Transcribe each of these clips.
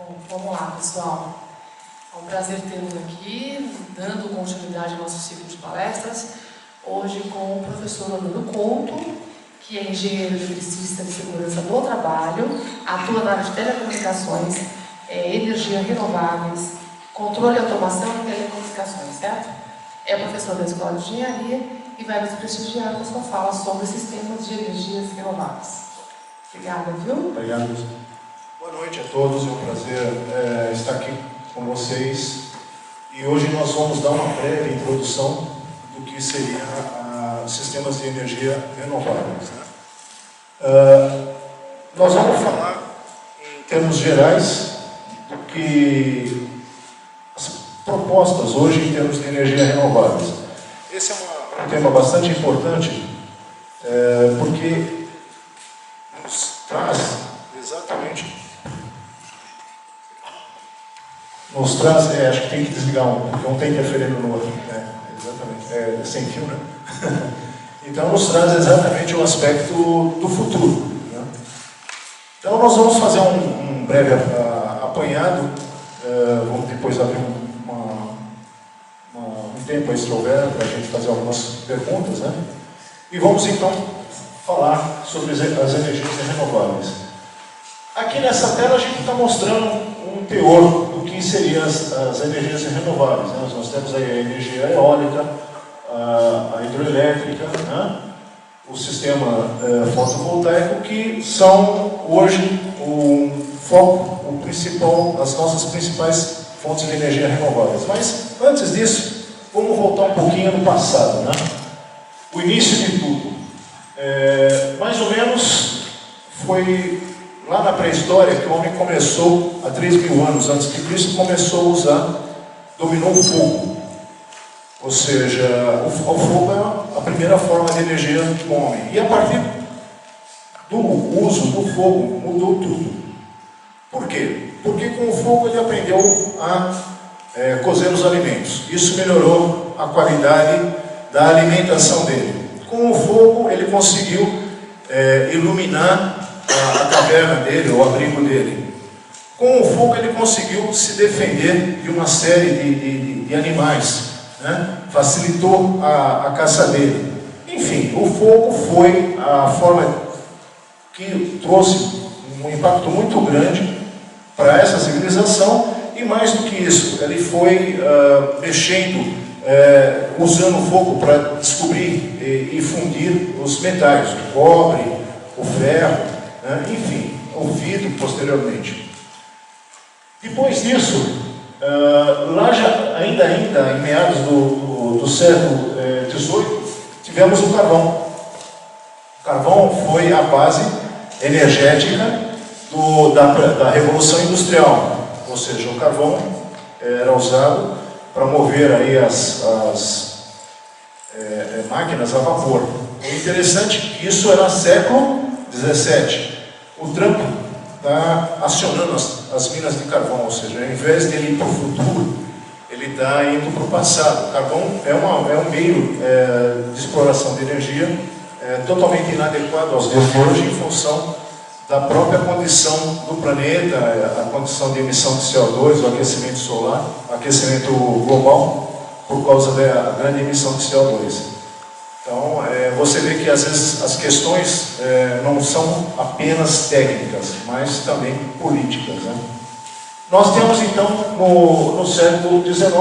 Bom, vamos lá, pessoal. É um prazer tê-los aqui, dando continuidade ao nosso ciclo de palestras, hoje com o professor Orlando Couto, que é engenheiro eletricista de segurança do trabalho, atua na área de telecomunicações, energias renováveis, controle e automação e telecomunicações, certo? É professor da Escola de Engenharia e vai nos prestigiar com sua fala sobre sistemas de energias renováveis. Obrigada, viu? Obrigado. Boa noite a todos, é um prazer estar aqui com vocês. E hoje nós vamos dar uma breve introdução do que seria sistemas de energia renováveis. Nós vamos falar em termos gerais do que as propostas hoje em termos de energia renováveis. Esse é um tema bastante importante, porque nos traz exatamente... acho que tem que desligar porque um está interferindo no outro. Exatamente, sem fio, né? Então, nos traz exatamente o aspecto do futuro. Né? Então, nós vamos fazer um breve apanhado, vamos depois abrir um tempo extra para a gente fazer algumas perguntas, né? E vamos, então, falar sobre as energias renováveis. Aqui nessa tela, a gente está mostrando um teor do que seriam as energias renováveis. Né? Nós temos aí a energia eólica, a hidroelétrica, né? O sistema fotovoltaico, que são hoje o foco, o principal, as nossas principais fontes de energia renováveis. Mas antes disso, vamos voltar um pouquinho no passado, né? O início de tudo. Mais ou menos foi lá na pré-história que o homem começou, há 3.000 anos antes de Cristo, dominou o fogo. Ou seja, o fogo é a primeira forma de energia do homem. E a partir do uso do fogo, mudou tudo. Por quê? Porque com o fogo ele aprendeu a cozer os alimentos. Isso melhorou a qualidade da alimentação dele. Com o fogo ele conseguiu iluminar a caverna dele, o abrigo dele. Com o fogo ele conseguiu se defender de uma série de animais, né? Facilitou a caça dele. Enfim, o fogo foi a forma que trouxe um impacto muito grande para essa civilização, e mais do que isso, ele foi mexendo, usando o fogo para descobrir e fundir os metais, o cobre, o ferro, enfim, o vidro posteriormente. Depois disso, ainda em meados do século XVIII, tivemos o carvão. O carvão foi a base energética da Revolução Industrial, ou seja, o carvão era usado para mover aí as máquinas a vapor. O interessante é que isso era século 17. O Trump está acionando as minas de carvão, ou seja, ao invés de ele ir para o futuro, ele está indo para o passado. O carvão é um meio de exploração de energia totalmente inadequado aos dias de hoje, em função da própria condição do planeta, a condição de emissão de CO2, o aquecimento solar, o aquecimento global, por causa da grande emissão de CO2. Então, você vê que às vezes as questões não são apenas técnicas, mas também políticas. Né? Nós temos então, no século XIX,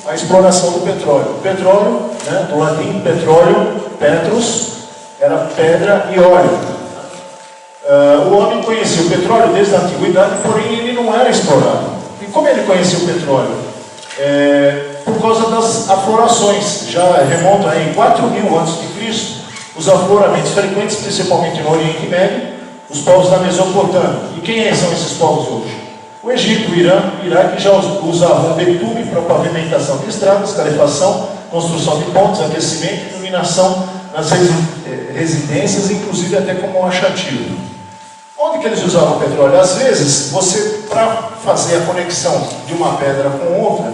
a exploração do petróleo. O petróleo, né, do latim petróleo, petros, era pedra e óleo. O homem conhecia o petróleo desde a antiguidade, porém ele não era explorado. E como ele conhecia o petróleo? Por causa das aflorações. Já remonta em 4.000 a.C., os afloramentos frequentes, principalmente no Oriente Médio, os povos da Mesopotâmia. E quem são esses povos hoje? O Egito, o Irã, o Iraque já usavam betume para pavimentação de estradas, calefação, construção de pontes, aquecimento e iluminação nas residências, inclusive até como achativo. Onde que eles usavam o petróleo? Às vezes, para fazer a conexão de uma pedra com outra,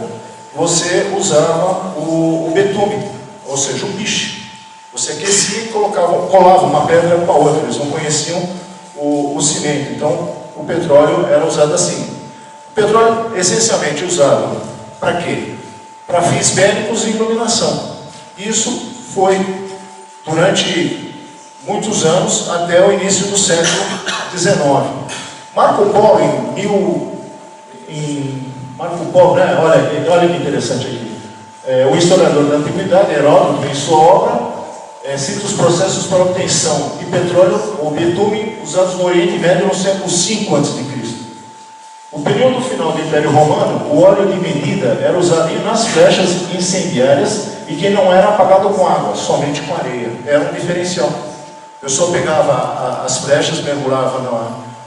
você usava o betume, ou seja, o piche. Você aquecia e colava uma pedra com a outra. Eles não conheciam o cimento. Então, o petróleo era usado assim. petróleo essencialmente usado para quê? Para fins bélicos e iluminação. Isso foi durante muitos anos até o início do século XIX. Marco Polo, Marco Polo, né? Olha que interessante aqui. O historiador da antiguidade, Heródoto, em sua obra, cita os processos para obtenção de petróleo ou bitume usados no Oriente Médio no século V a.C. No período final do Império Romano, o óleo de medida era usado nas flechas incendiárias e que não era apagado com água, somente com areia. Era um diferencial. O pessoal pegava as flechas, mergulhava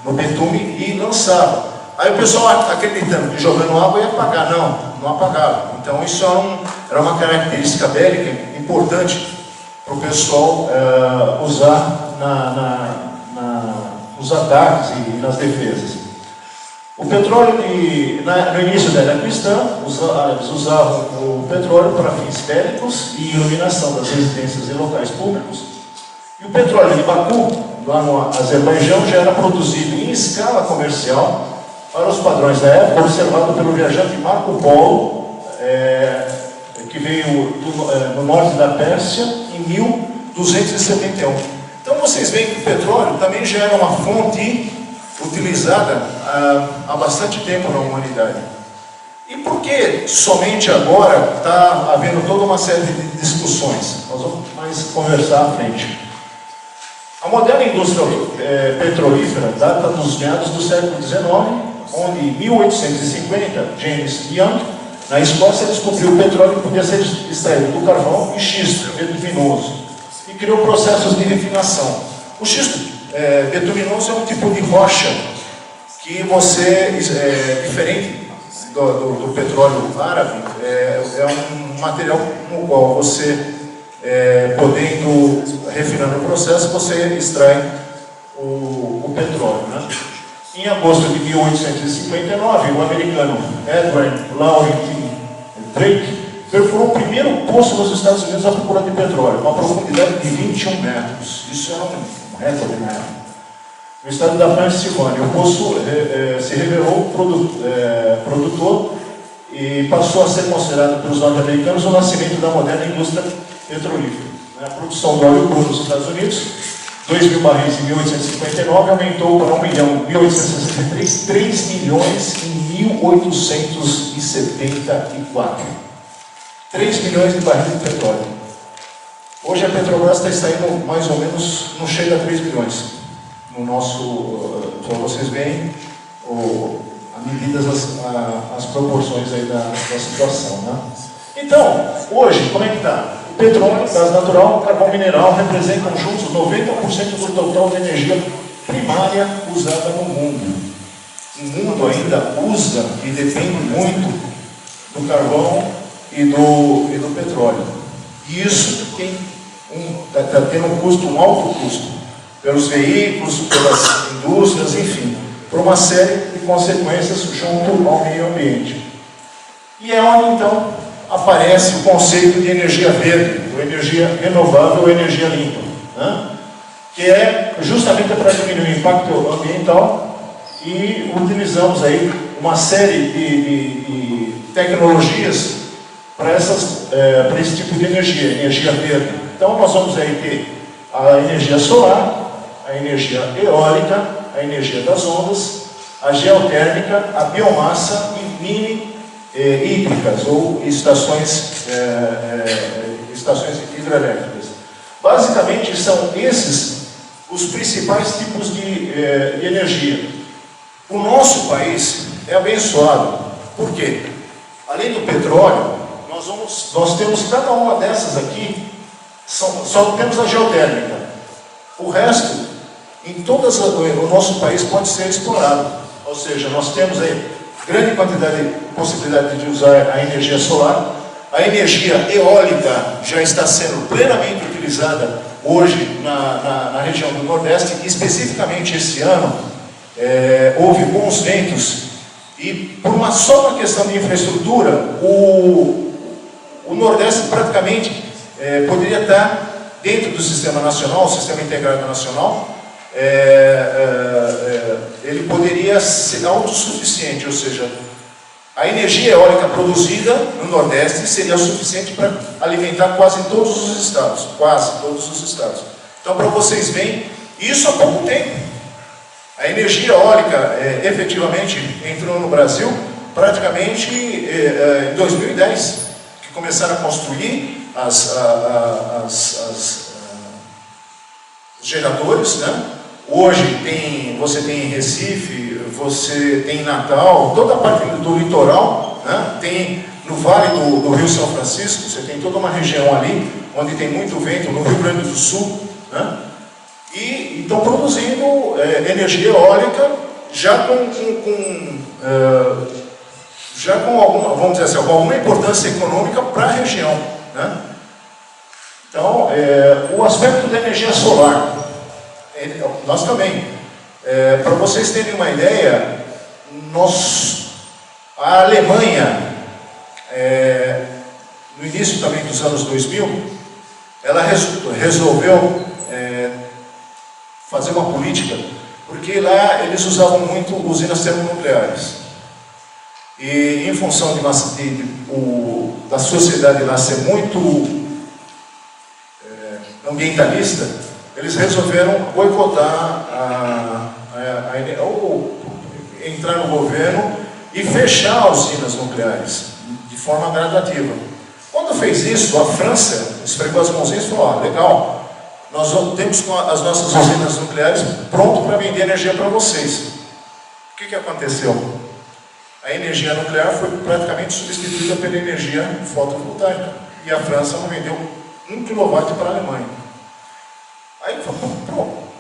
no betume e lançava. Aí o pessoal acreditando que jogando água ia apagar. Não apagava. Então isso era uma característica bélica importante para o pessoal usar nos ataques e nas defesas. O petróleo, no início da era cristã, os árabes usavam o petróleo para fins bélicos e iluminação das residências e locais públicos. E o petróleo de Baku, lá no Azerbaijão, já era produzido em escala comercial para os padrões da época, observado pelo viajante Marco Polo, que veio no norte da Pérsia em 1271. Então vocês veem que o petróleo também já era uma fonte utilizada há bastante tempo na humanidade. E por que somente agora está havendo toda uma série de discussões? Nós vamos mais conversar à frente. A moderna indústria petrolífera data dos meados do século XIX, onde em 1850, James Young, na Escócia, descobriu o petróleo que podia ser extraído do carvão e xisto bituminoso, e criou processos de refinação. O xisto bituminoso é um tipo de rocha que diferente do petróleo árabe, é um material no qual você, podendo refinar no processo, você extrai o petróleo, né? Em agosto de 1859, o americano Edward Laurent Drake perfurou o primeiro poço nos Estados Unidos à procura de petróleo, uma profundidade de 21 metros. Isso era um recorde na época. No estado da Pensilvânia, o poço se revelou produtor e passou a ser considerado pelos norte-americanos o nascimento da moderna indústria petrolífera. A produção do óleo cru nos Estados Unidos, 2.000 barris em 1859, aumentou para 1 milhão em 1863, 3 milhões em 1874. 3 milhões de barris de petróleo. Hoje a Petrobras está extraindo mais ou menos, não chega a 3 milhões. No nosso, para vocês veem, a medida, as proporções aí da situação, né? Então, hoje, como é que está? O petróleo, gás natural, carvão mineral representam juntos 90% do total de energia primária usada no mundo. O mundo ainda usa e depende muito do carvão e do petróleo. E isso está tendo um alto custo, pelos veículos, pelas indústrias, enfim, por uma série de consequências junto ao meio ambiente. E é onde, então, aparece o conceito de energia verde, ou energia renovável, ou energia limpa, né? Que é justamente para diminuir o impacto ambiental, e utilizamos aí uma série de tecnologias para esse tipo de energia verde. Então nós vamos aí ter a energia solar, a energia eólica, a energia das ondas, a geotérmica, a biomassa e mini hídricas ou estações hidrelétricas. Basicamente são esses os principais tipos de energia. O nosso país é abençoado. Por quê? Além do petróleo, nós temos cada uma dessas aqui, só temos a geotérmica. O resto, em todas o nosso país pode ser explorado. Ou seja, nós temos aí grande quantidade de possibilidade de usar a energia solar. A energia eólica já está sendo plenamente utilizada hoje na região do Nordeste, e especificamente esse ano houve bons ventos, e por só uma questão de infraestrutura, o Nordeste praticamente poderia estar dentro do sistema nacional, o sistema integrado nacional, ele poderia ser autossuficiente, ou seja, a energia eólica produzida no Nordeste seria suficiente para alimentar quase todos os estados, Então, para vocês verem, isso há pouco tempo. A energia eólica efetivamente entrou no Brasil praticamente em 2010, que começaram a construir os geradores, né? Hoje você tem em Recife, você tem em Natal, toda a parte do litoral, né? Tem no Vale do Rio São Francisco, você tem toda uma região ali, onde tem muito vento, no Rio Grande do Sul, né? E estão produzindo energia eólica já com alguma, vamos dizer assim, alguma importância econômica para a região, né? Então, o aspecto da energia solar, nós também, para vocês terem uma ideia, a Alemanha, no início também dos anos 2000, ela resolveu fazer uma política, porque lá eles usavam muito usinas termonucleares. E em função da sociedade lá ser muito ambientalista, eles resolveram boicotar ou entrar no governo e fechar usinas nucleares de forma gradativa. Quando fez isso, a França esfregou as mãozinhas e falou: legal, nós temos as nossas usinas nucleares prontas para vender energia para vocês. O que aconteceu? A energia nuclear foi praticamente substituída pela energia fotovoltaica. E a França não vendeu 1 kW para a Alemanha. Aí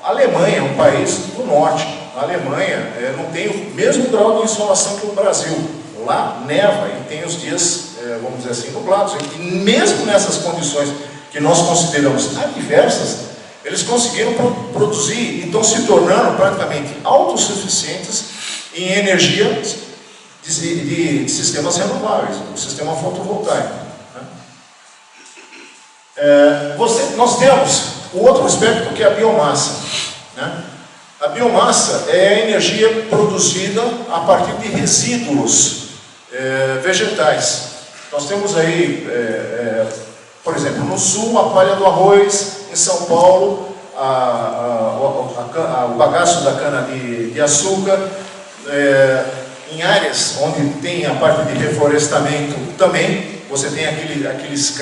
a Alemanha é um país do norte. A Alemanha não tem o mesmo grau de insolação que o Brasil. Lá neva e tem os dias, vamos dizer assim, nublados. E mesmo nessas condições que nós consideramos adversas, eles conseguiram produzir e estão se tornando praticamente autossuficientes em energia de sistemas renováveis, o sistema fotovoltaico. Nós temos o outro aspecto, que é a biomassa, né? A biomassa é a energia produzida a partir de resíduos vegetais. Nós temos aí, por exemplo, no sul, a palha do arroz, em São Paulo, o bagaço da cana de açúcar, em áreas onde tem a parte de reflorestamento também, você tem aqueles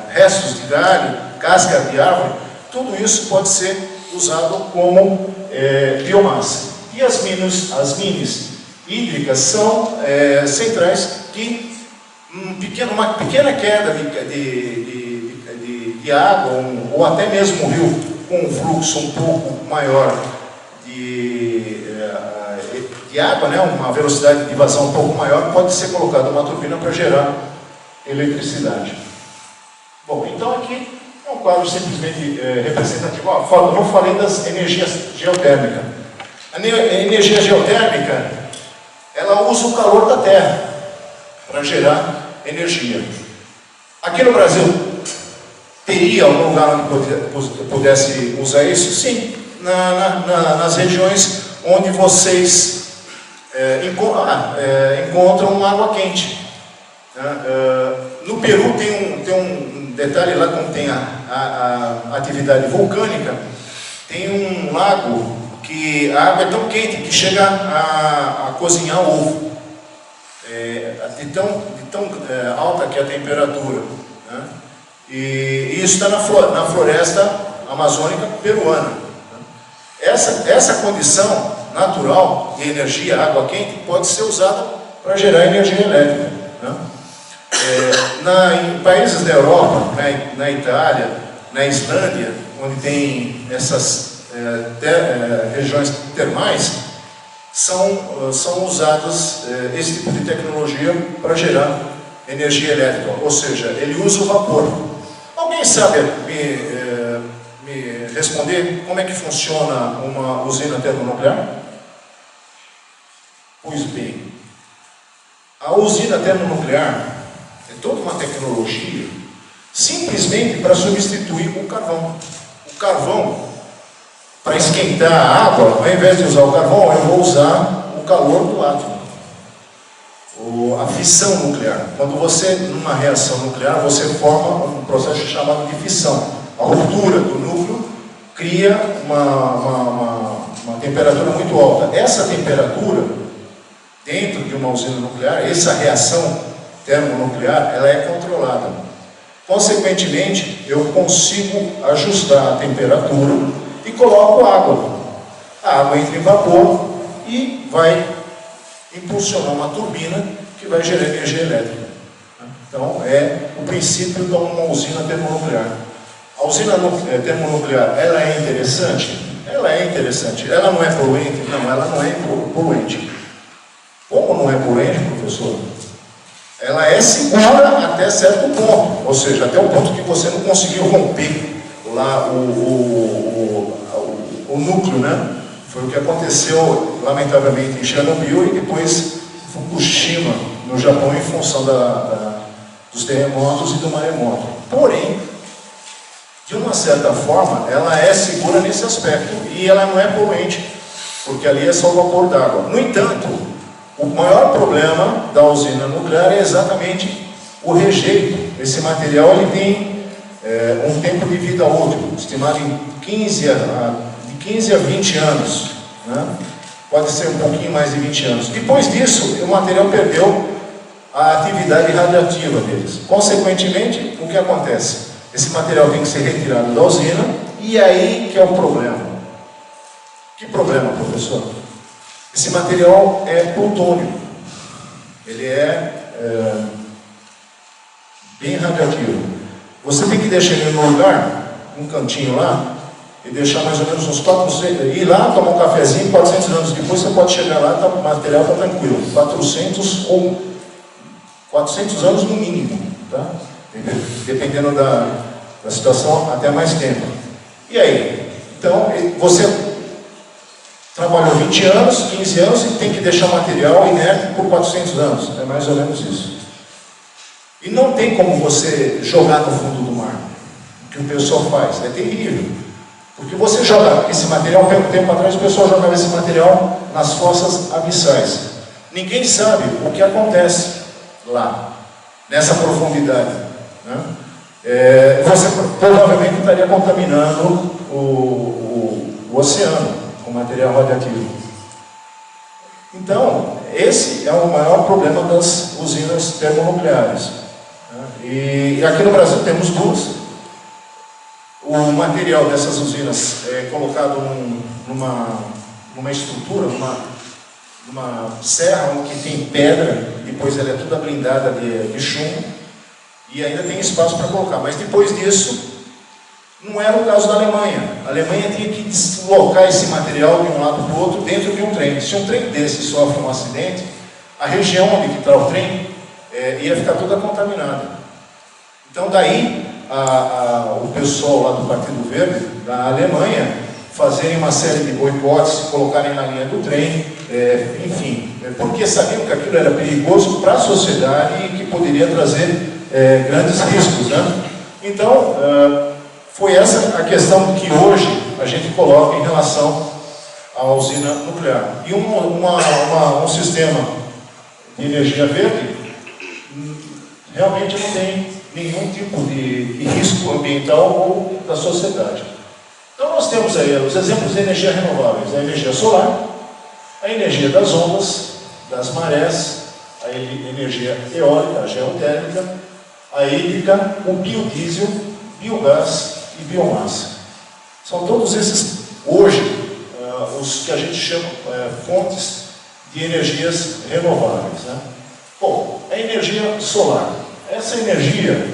restos de galho, casca de árvore, tudo isso pode ser usado como biomassa. E as minas hídricas são centrais que uma pequena queda de água, ou até mesmo um rio com um fluxo um pouco maior de água, né, uma velocidade de vazão um pouco maior, pode ser colocada uma turbina para gerar eletricidade. Bom, então aqui é um quadro simplesmente representativo. Eu não falei das energias geotérmicas. A energia geotérmica, ela usa o calor da Terra para gerar energia. Aqui no Brasil, teria algum lugar onde pudesse usar isso? Sim, nas regiões onde vocês encontram água quente. No Peru tem um detalhe lá, como tem a atividade vulcânica, tem um lago que a água é tão quente que chega a cozinhar ovo. De tão alta que é a temperatura, né? E isso está na floresta amazônica peruana. Essa condição natural de energia, água quente, pode ser usada para gerar energia elétrica, né? Em países da Europa, na Itália, na Islândia, onde tem essas regiões termais, são usadas esse tipo de tecnologia para gerar energia elétrica, ou seja, ele usa o vapor. Alguém sabe me responder como é que funciona uma usina termonuclear? Pois bem, a usina termonuclear é toda uma tecnologia simplesmente para substituir o carvão. O carvão, para esquentar a água, ao invés de usar o carvão, eu vou usar o calor do átomo. A fissão nuclear. Quando você, numa reação nuclear, você forma um processo chamado de fissão. A ruptura do núcleo cria uma temperatura muito alta. Essa temperatura, dentro de uma usina nuclear, essa reação termonuclear, ela é controlada. Consequentemente, eu consigo ajustar a temperatura e coloco água. A água entra em vapor e vai impulsionar uma turbina que vai gerar energia elétrica. Então, é o princípio de uma usina termonuclear. A usina termonuclear, ela é interessante? Ela é interessante. Ela não é poluente? Não, ela não é poluente. Como não é poluente, professor? Ela é segura até certo ponto, ou seja, até o ponto que você não conseguiu romper lá o núcleo, né? Foi o que aconteceu, lamentavelmente, em Chernobyl e depois Fukushima, no Japão, em função dos terremotos e do maremoto. Porém, de uma certa forma, ela é segura nesse aspecto e ela não é poluente, porque ali é só vapor d'água. No entanto, o maior problema da usina nuclear é exatamente o rejeito. Esse material ele tem um tempo de vida útil, estimado em 15 a 20 anos. Né? Pode ser um pouquinho mais de 20 anos. Depois disso, o material perdeu a atividade radiativa deles. Consequentemente, o que acontece? Esse material tem que ser retirado da usina, e aí que é o problema. Que problema, professor? Esse material é plutônio. Ele é bem radioativo. Você tem que deixar ele num lugar, um cantinho lá, e deixar mais ou menos uns 400, ir lá, tomar um cafezinho, 400 anos depois você pode chegar lá, o material está tranquilo. 400 anos no mínimo, tá? Dependendo da situação, até mais tempo. E aí? Então, você trabalhou 20 anos, 15 anos e tem que deixar material inerte por 400 anos. É mais ou menos isso. E não tem como você jogar no fundo do mar. O que o pessoal faz é terrível. Porque você joga esse material, um tempo atrás o pessoal jogava esse material nas fossas abissais. Ninguém sabe o que acontece lá, nessa profundidade. Né? Você provavelmente estaria contaminando o oceano com material radioativo. Então, esse é o maior problema das usinas termonucleares. Né? E aqui no Brasil temos duas. O material dessas usinas é colocado numa estrutura, numa serra que tem pedra, depois ela é toda blindada de chumbo, e ainda tem espaço para colocar. Mas depois disso, não era o caso da Alemanha. A Alemanha tinha que deslocar esse material de um lado para o outro dentro de um trem. Se um trem desse sofre um acidente, a região onde está o trem ia ficar toda contaminada. Então daí o pessoal lá do Partido Verde, da Alemanha, fazerem uma série de boicotes, colocarem na linha do trem, enfim, porque sabiam que aquilo era perigoso para a sociedade e que poderia trazer grandes riscos, né? Então, foi essa a questão que hoje a gente coloca em relação à usina nuclear. E um sistema de energia verde realmente não tem nenhum tipo de risco ambiental ou da sociedade. Então nós temos aí os exemplos de energia renováveis: a energia solar, a energia das ondas, das marés, a energia eólica, a geotérmica, a hídrica, o biodiesel, biogás e biomassa. São todos esses, hoje, os que a gente chama fontes de energias renováveis. Né? Bom, a energia solar. Essa energia,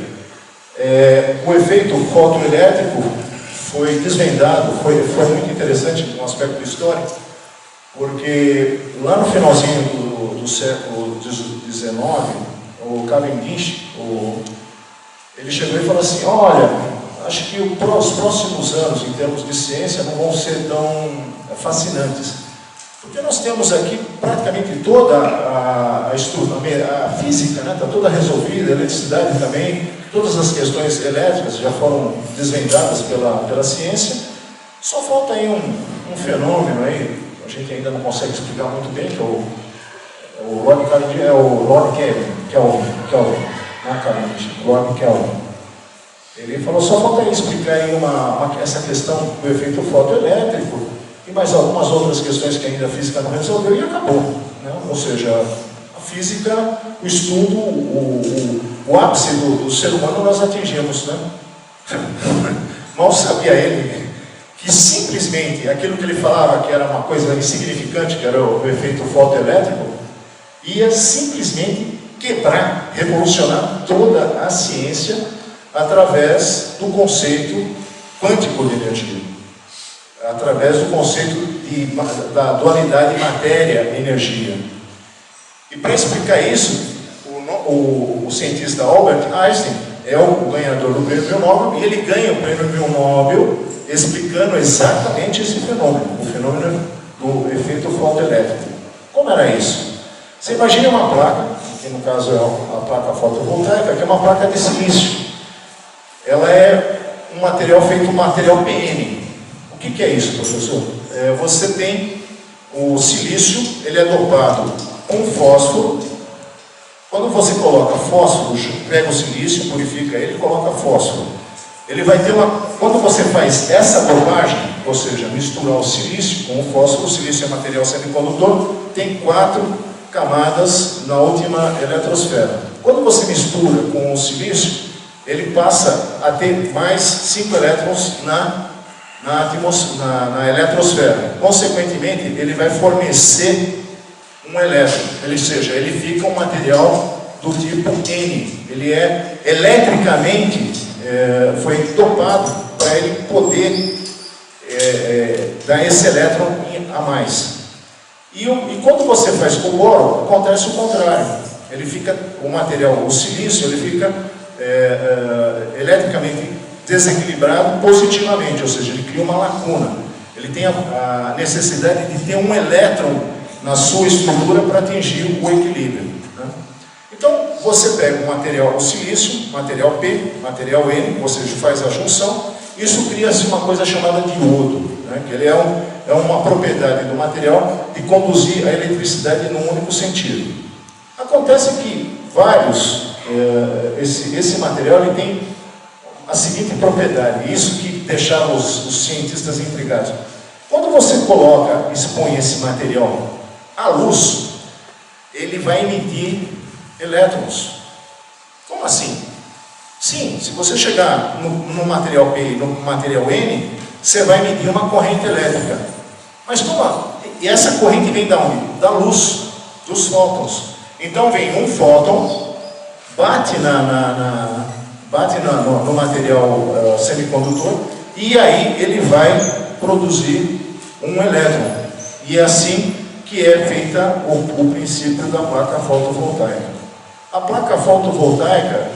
o efeito fotoelétrico foi desvendado, foi muito interessante no aspecto histórico, porque lá no finalzinho do século XIX, o Cavendish, ele chegou e falou assim: olha, acho que os próximos anos, em termos de ciência, não vão ser tão fascinantes. Porque nós temos aqui praticamente toda a física, né? Está toda resolvida, a eletricidade também, todas as questões elétricas já foram desvendadas pela ciência. Só falta aí um fenômeno aí, a gente ainda não consegue explicar muito bem, que é o Lord Kelvin, não Cavendish, Lord Kelvin. Ele falou, só falta aí explicar aí essa questão do efeito fotoelétrico e mais algumas outras questões que ainda a física não resolveu e acabou. Né? Ou seja, a física, o estudo, o ápice do ser humano nós atingimos. Né? Mal sabia ele que simplesmente aquilo que ele falava que era uma coisa insignificante, que era o efeito fotoelétrico, ia simplesmente quebrar, revolucionar toda a ciência através do conceito quântico de energia, através do conceito da dualidade matéria-energia. E para explicar isso, o cientista Albert Einstein é o ganhador do Prêmio Nobel, e ele ganha o Prêmio Nobel explicando exatamente esse fenômeno, o fenômeno do efeito fotoelétrico. Como era isso? Você imagina uma placa, que no caso é a placa fotovoltaica, que é uma placa de silício. Ela é um material feito um material PN. O que é isso, professor? Você tem o silício, ele é dopado com fósforo. Quando você coloca fósforo, pega o silício, purifica ele e coloca fósforo. Ele vai ter quando você faz essa dopagem, ou seja, misturar o silício com o fósforo, o silício é material semicondutor, tem 4 camadas na última eletrosfera. Quando você mistura com o silício, ele passa a ter mais 5 elétrons na eletrosfera. Consequentemente, ele vai fornecer um elétron, ou seja, ele fica um material do tipo N. Ele é eletricamente foi dopado para ele poder dar esse elétron a mais. E quando você faz com o boro, acontece o contrário. Ele fica, o silício, ele fica eletricamente desequilibrado positivamente, ou seja, ele cria uma lacuna. Ele tem a necessidade de ter um elétron na sua estrutura para atingir o equilíbrio. Né? Então, você pega o material, o silício, material P, material N, ou seja, faz a junção, isso cria-se uma coisa chamada de iodo, né? Que ele é uma propriedade do material de conduzir a eletricidade num único sentido. Acontece que esse material ele tem a seguinte propriedade, isso que deixava os cientistas intrigados. Quando você expõe esse material à luz, ele vai emitir elétrons. Como assim? Sim, se você chegar no material P e no material N, você vai emitir uma corrente elétrica. Mas e essa corrente vem da onde? Da luz, dos fótons. Então vem um fóton, bate no material semicondutor, e aí ele vai produzir um elétron. E é assim que é feita o princípio da placa fotovoltaica. A placa fotovoltaica,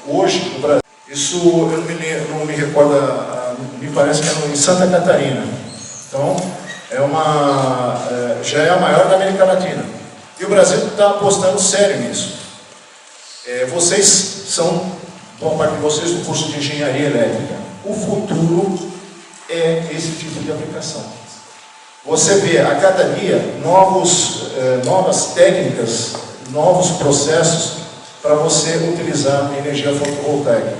hoje no Brasil, isso eu não me recordo, me parece que é em Santa Catarina. Então, já é a maior da América Latina. E o Brasil está apostando sério nisso. Boa parte de vocês do curso de Engenharia Elétrica. O futuro é esse tipo de aplicação. Você vê a cada dia novas técnicas, novos processos para você utilizar a energia fotovoltaica.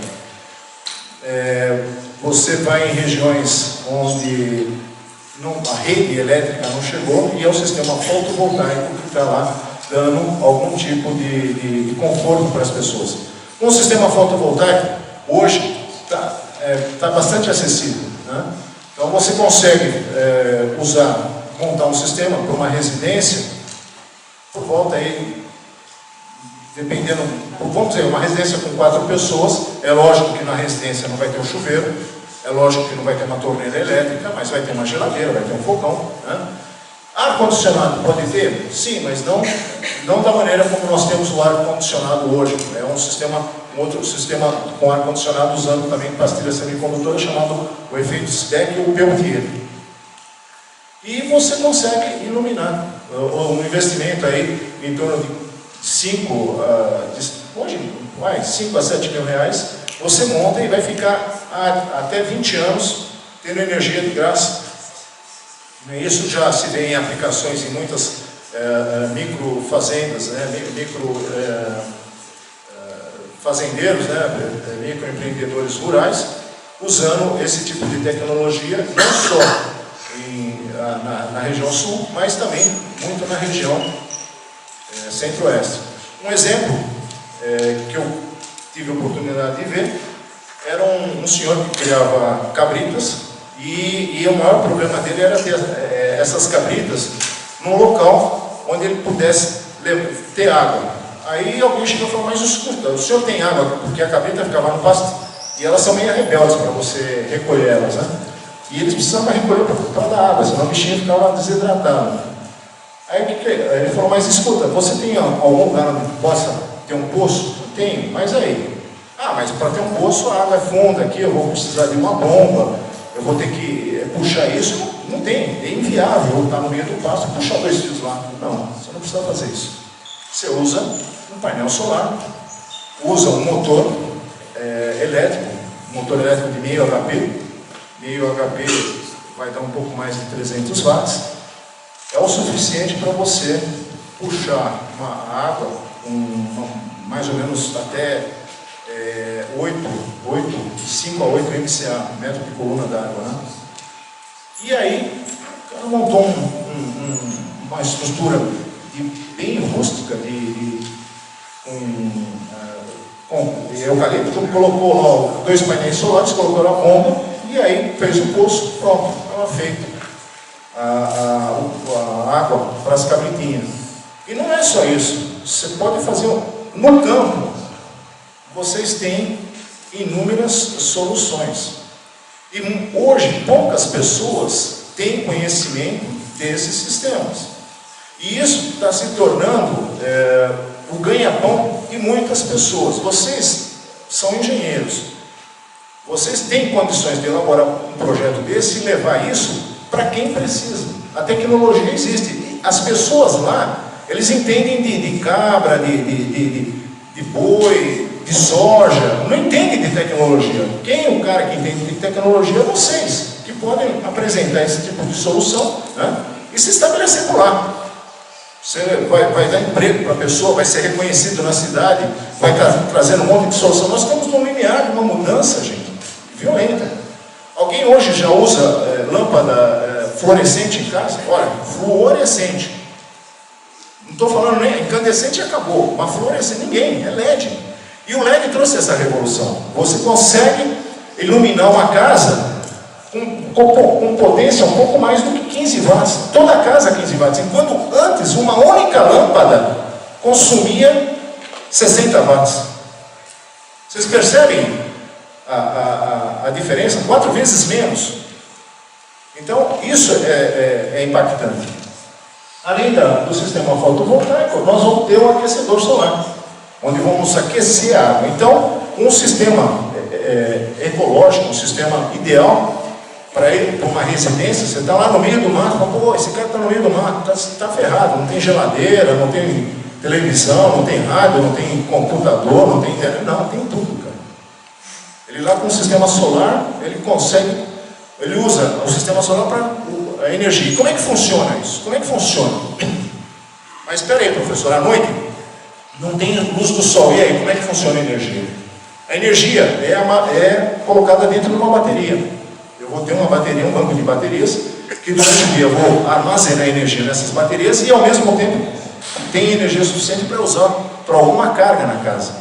Você vai em regiões onde a rede elétrica não chegou e é o sistema fotovoltaico que está lá dando algum tipo de conforto para as pessoas. Um sistema fotovoltaico, hoje, está bastante acessível. Né? Então você consegue montar um sistema para uma residência, por volta aí, dependendo, vamos dizer, uma residência com 4 pessoas, é lógico que na residência não vai ter um chuveiro, é lógico que não vai ter uma torneira elétrica, mas vai ter uma geladeira, vai ter um fogão. Né? Ar-condicionado pode ter? Sim, mas não da maneira como nós temos o ar-condicionado hoje. É um outro sistema com ar-condicionado usando também pastilha semicondutora chamado o efeito Speck ou Peltier. E você consegue iluminar. Um investimento aí em torno de 5 a 7 mil reais, você monta e vai ficar até 20 anos tendo energia de graça. Isso já se vê em aplicações em muitas microfazendas, né? Fazendeiros, né? Microempreendedores rurais, usando esse tipo de tecnologia, não só na região sul, mas também muito na região centro-oeste. Um exemplo que eu tive a oportunidade de ver era um senhor que criava cabritas e o maior problema dele era ter essas cabritas num local onde ele pudesse ter água. Aí alguém chegou e falou, mas escuta, o senhor tem água? Porque a cabrita ficava no pasto e elas são meio rebeldes para você recolher elas, né? E eles precisavam recolher para dar água, senão o bichinho ficava desidratado. Aí ele falou, mas escuta, você tem algum lugar onde possa ter um poço? Tenho, mas aí? Ah, mas para ter um poço a água é funda aqui, eu vou precisar de uma bomba, eu vou ter que puxar isso. Não tem, é inviável eu estar no meio do pasto e puxar 2 fios lá. Não, você não precisa fazer isso. Você usa um painel solar, usa um motor elétrico, motor elétrico de meio HP. Meio HP vai dar um pouco mais de 300 watts. É o suficiente para você puxar uma água mais ou menos até 5 a 8 MCA, metro de coluna d'água, né? E aí, o cara montou uma estrutura bem rústica com eucalipto, colocou lá 2 painéis solares, colocou na bomba e aí fez o poço, pronto, estava feito a água para as cabritinhas. E não é só isso, você pode fazer no campo, vocês têm inúmeras soluções. E hoje poucas pessoas têm conhecimento desses sistemas. E isso está se tornando o ganha-pão de muitas pessoas. Vocês são engenheiros. Vocês têm condições de elaborar um projeto desse e levar isso para quem precisa. A tecnologia existe. E as pessoas lá, eles entendem de cabra, de boi, de soja, não entendem de tecnologia. Quem é o cara que entende de tecnologia? Vocês, que podem apresentar esse tipo de solução, né? E se estabelecer por lá. Você vai dar emprego para a pessoa, vai ser reconhecido na cidade, vai estar trazendo um monte de solução. Nós estamos no limiar de uma mudança, gente, violenta. Alguém hoje já usa lâmpada fluorescente em casa? Olha, fluorescente. Não estou falando nem incandescente, acabou. Mas fluorescente, ninguém, é LED. E o LED trouxe essa revolução. Você consegue iluminar uma casa com potência um pouco mais do que 15 watts. Toda a casa 15 watts. Enquanto antes uma única lâmpada consumia 60 watts. Vocês percebem a diferença? 4 vezes menos. Então isso é impactante. Além do sistema fotovoltaico, nós vamos ter um aquecedor solar, onde vamos aquecer a água. Então, um sistema ecológico, um sistema ideal para ir para uma residência. Você está lá no meio do mato, fala, pô, esse cara está no meio do mato, está ferrado, não tem geladeira, não tem televisão, não tem rádio, não tem computador, não tem internet, não, tem tudo, cara. Ele lá com o sistema solar, ele usa o sistema solar para a energia. E como é que funciona isso? Como é que funciona? Mas espera aí, professor, à noite não tem luz do sol, e aí, como é que funciona a energia? A energia é colocada dentro de uma bateria. Eu vou ter uma bateria, um banco de baterias, que durante o dia eu vou armazenar energia nessas baterias e ao mesmo tempo tem energia suficiente para usar para alguma carga na casa.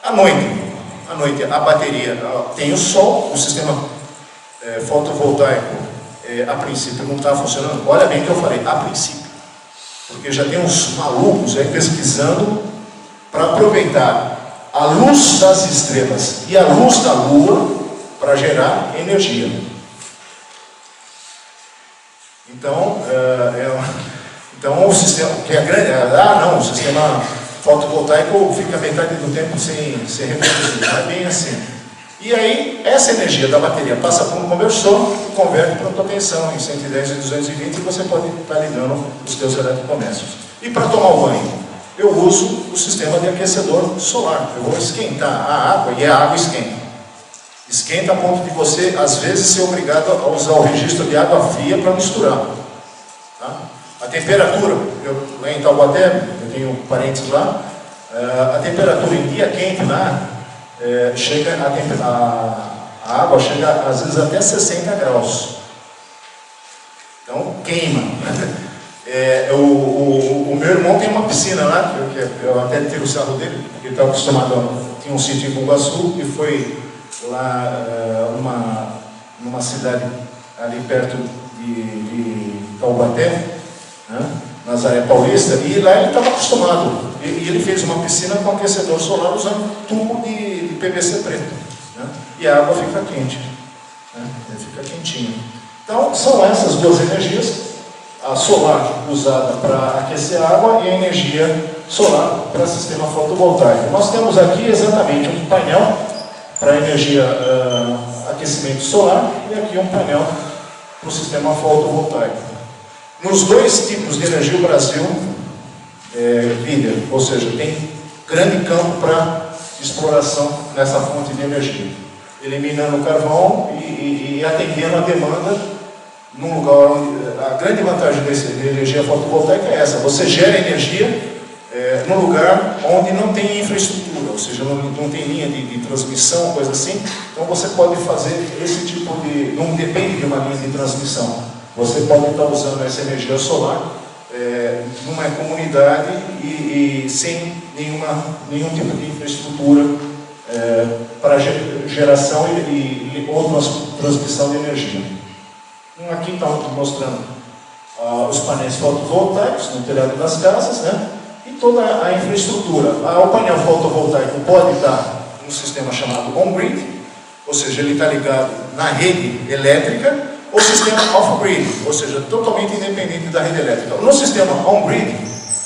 À noite a bateria tem o sol, o sistema fotovoltaico a princípio não está funcionando. Olha bem o que eu falei, a princípio, porque já tem uns malucos aí pesquisando para aproveitar a luz das estrelas e a luz da lua para gerar energia. Então o sistema que é grande, o sistema fotovoltaico fica metade do tempo sem reproduzido, não é bem assim. E aí essa energia da bateria passa por um conversor e converte para potência em 110 e 220 e você pode estar ligando os seus eletrodomésticos. E para tomar o banho, eu uso o sistema de aquecedor solar. Eu vou esquentar a água e a água esquenta. Esquenta a ponto de você, às vezes, ser obrigado a usar o registro de água fria para misturar. Tá? A temperatura, lá em Taubaté, eu tenho parentes lá, a temperatura em dia quente lá, chega a água chega às vezes até 60 graus. Então queima. O meu irmão tem uma piscina lá, eu até tiro o sarro dele, porque ele estava acostumado, tinha um sítio em Bugaçu e foi lá numa cidade ali perto de Taubaté, né, Nazaré Paulista, e lá ele estava acostumado. E ele fez uma piscina com aquecedor solar usando tubo de PVC preto, né, e a água fica quente, né, fica quentinha. Então são essas duas energias, a solar usada para aquecer a água e a energia solar para sistema fotovoltaico. Nós temos aqui exatamente um painel para energia aquecimento solar e aqui um painel para o sistema fotovoltaico. Nos dois tipos de energia o Brasil líder, ou seja, tem grande campo para exploração nessa fonte de energia, eliminando o carvão e atendendo a demanda num lugar onde a grande vantagem da energia fotovoltaica é essa: você gera energia num lugar onde não tem infraestrutura, ou seja, não tem linha de transmissão, coisa assim. Então você pode fazer esse tipo de... não depende de uma linha de transmissão. Você pode estar usando essa energia solar numa comunidade e sem nenhum tipo de infraestrutura para geração ou transmissão de energia. Aqui está mostrando os painéis fotovoltaicos no telhado das casas, né? E toda a infraestrutura. O painel fotovoltaico pode estar num sistema chamado on-grid, ou seja, ele está ligado na rede elétrica, ou sistema off-grid, ou seja, totalmente independente da rede elétrica. No sistema on-grid,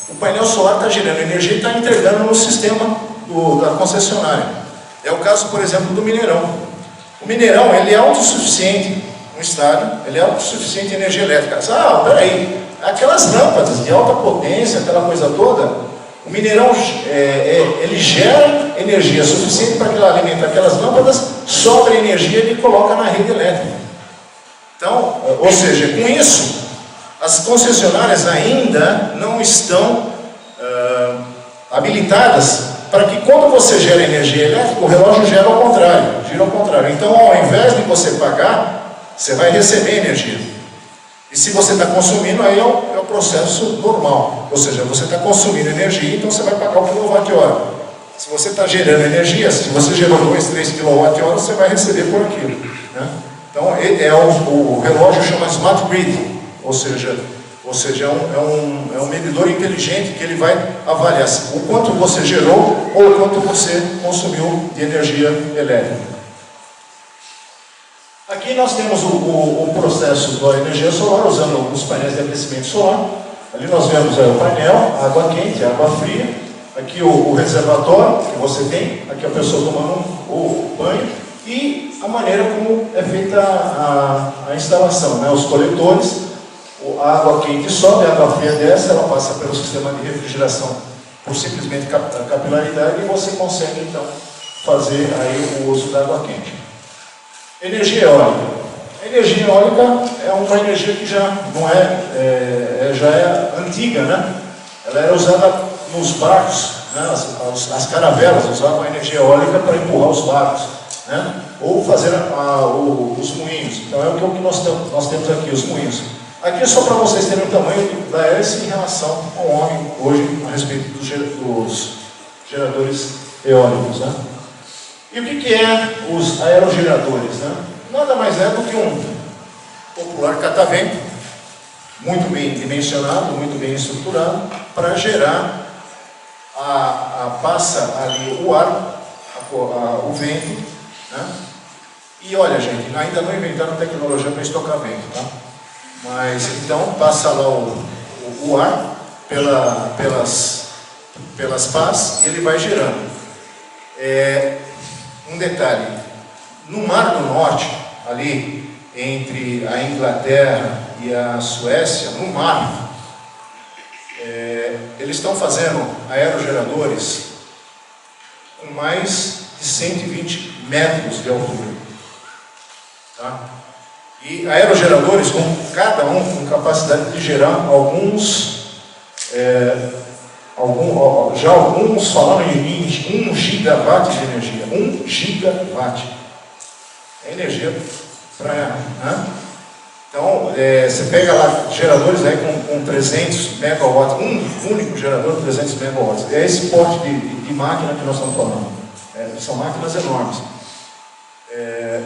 o painel solar está gerando energia e está entregando no sistema da concessionária. É o caso, por exemplo, do Mineirão. O Mineirão, ele é autossuficiente no estado, ele é autossuficiente em energia elétrica. Peraí, aquelas lâmpadas de alta potência, aquela coisa toda, o Mineirão ele gera energia suficiente para que ela alimente aquelas lâmpadas, sobra energia e ele coloca na rede elétrica. Então, ou seja, com isso, as concessionárias ainda não estão habilitadas para que quando você gera energia elétrica, o relógio gira ao contrário. Então, ao invés de você pagar, você vai receber energia. E se você está consumindo, aí é o processo normal. Ou seja, você está consumindo energia, então você vai pagar o quilowatt-hora. Se você está gerando energia, se você gerou 2, 3 kWh, você vai receber por aquilo, né? Então, o relógio chama Smart Grid, ou seja é um medidor inteligente que ele vai avaliar o quanto você gerou ou o quanto você consumiu de energia elétrica. Aqui nós temos o processo da energia solar, usando os painéis de aquecimento solar. Ali nós vemos o painel, a água quente, a água fria. Aqui o reservatório que você tem, aqui a pessoa tomando o banho. E a maneira como é feita a instalação, né? Os coletores, a água quente sobe, a água fria desce, ela passa pelo sistema de refrigeração por simplesmente capilaridade e você consegue então fazer aí o uso da água quente. Energia eólica. A energia eólica é uma energia que já não já é antiga, né? Ela era usada nos barcos, né? As caravelas usavam a energia eólica para empurrar os barcos, né? Ou fazer os moinhos. Então é o que nós temos aqui, os moinhos. Aqui é só para vocês terem o tamanho da hélice em relação ao homem hoje a respeito dos geradores eólicos, né? E o que é os aerogeradores, né? Nada mais é do que um popular catavento, muito bem dimensionado, muito bem estruturado, para gerar, passa ali o ar, o vento, né? E olha, gente, ainda não inventaram tecnologia para estocar vento, tá? Mas então passa lá o ar pelas pás e ele vai gerando. Um detalhe, no Mar do Norte, ali entre a Inglaterra e a Suécia, no mar, eles estão fazendo aerogeradores com mais de 120 metros de altura. Tá? E aerogeradores, cada um com capacidade de gerar alguns falaram em 1 gigawatt de energia. 1 gigawatt. É energia para... Né? Então, você pega lá geradores aí com 300 megawatts, um único gerador de 300 megawatts. É esse porte de máquina que nós estamos falando. São máquinas enormes.